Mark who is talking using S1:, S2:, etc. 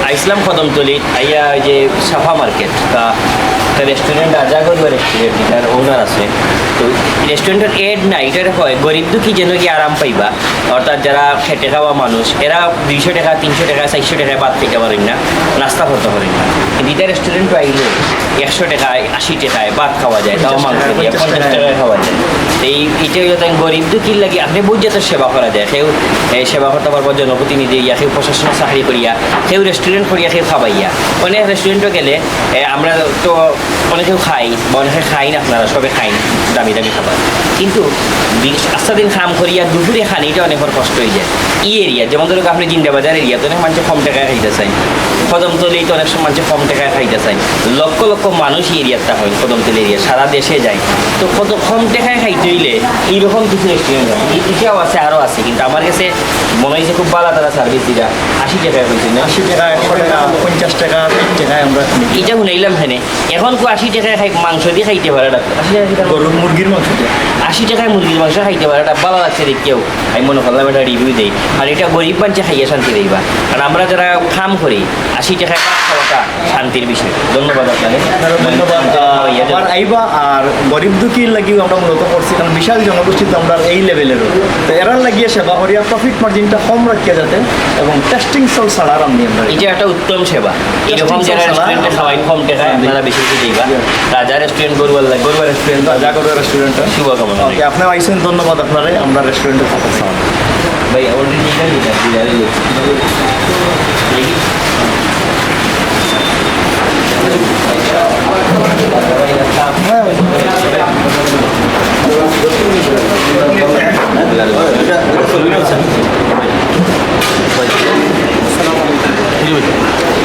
S1: আইসলাম কদমতলি আইয়া ওই যে সাফা মার্কেট তা রেস্টুরেন্ট আজাগর রেস্টুরেন্ট এটার ওনার আছে। তো রেস্টুরেন্টের এড না এটার হয় গরিব দুঃখী যেন কি আরাম পাইবা, অর্থাৎ যারা খেটে খাওয়া মানুষ এরা 200 টাকা 300 টাকা 400 টাকায় ভাত খেতে পারেন না, নাস্তা করতে পারেন না। কিন্তু এটা রেস্টুরেন্ট পাইলে 100 টাকায় 80 টাকায় ভাত খাওয়া যায়, তাও মাংস দিয়ে 50 টাকায় খাওয়া যায়। এই এটা হলো তাই গরিব দুঃখীর লাগে আপনি বুঝতে সেবা করা যায়। কেউ সেবা করতে পারবো জনপ্রতিনিধি ইয়া, কেউ প্রশাসনের চাকরি করিয়া, কেউ রেস্টুরেন্ট করিয়া, কেউ খাবাইয়া। অনেক রেস্টুরেন্টও গেলে আমরা তো অনেকেও খাই বা অনেকে খাই না, আপনারা সবে খাই দামি দামি খাবার, কিন্তু আস্তা দিন খাম করিয়া দুপুরে খান এটা অনেকের কষ্ট হয়ে যায়। এরিয়া যেমন ধরুন আপনি জিন্দাবাজার এরিয়া তো অনেক মানুষ কম টাকায় খাইতে চাই, কদমতলি তো অনেক মানুষ কম টাকায় খাইতে চাই, লক্ষ লক্ষ মানুষ এরিয়াটা হয় কদমতলি এরিয়া, সারা দেশে যায়। তো কত কম টাকায় খাইতে হইলে এইরকম কিছু রেস্টুরেন্ট হয়, এটাও আছে আরও আছে, কিন্তু আমার কাছে মনে হয়েছে খুব ভালো তারা সার্ভিস দিরা। 80 টাকায় হয়েছে না,
S2: 80 টাকা 100 টাকা 50 টাকা 30 টাকায় আমরা
S1: এটা শুনাইলাম হ্যাঁ। এখন কো 80 টাকায় খাই মাংস দিয়ে খাইতে পারে,
S2: গরুর মুরগির মাংস দিয়ে
S1: 80 টাকায় মুরগির মাংস খাইতে পারে, এটা ভালো লাগছে দেখতেও। আমি মনে করলাম এটা রিভিউ দেই, আর এটা গরিব মানুষে খাইয়া শান্তি দেইবা। কারণ আমরা যারা খাম করি 80 টাকায় ভাত খাওয়াটা শান্তির বিষয়। ধন্যবাদ আপনাকে,
S2: ধন্যবাদ। আবার আইবা আর গরিব দুঃখীর লাগিও আমরা মূলত করছি, কারণ বিশাল জনগোষ্ঠী তো আমরা এই লেভেলেরও, তো এরার লাগিয়ে সেবা করিয়া প্রফিট মার্জিনটা কম রাখিয়া যাতে এবং টেস্টিং সল ছাড়া রান্ধি আমরা।
S1: এটা একটা উত্তম সেবা। এরকম যারা রেস্টুরেন্টে খাওয়াই কম টাকায় আপনারা বেশি বেশি দিবা। রাজা রেস্টুরেন্ট গরুয়াল গরুয়া রেস্টুরেন্ট
S2: রাজা গরুয়া রেস্টুরেন্টটা
S1: শুভকামনা।
S2: ওকে, আপনি আইসেন, ধন্যবাদ আপনারে। আমরা রেস্টুরেন্টে থাকা
S1: ভাই অলরেডি
S3: Assalamualaikum.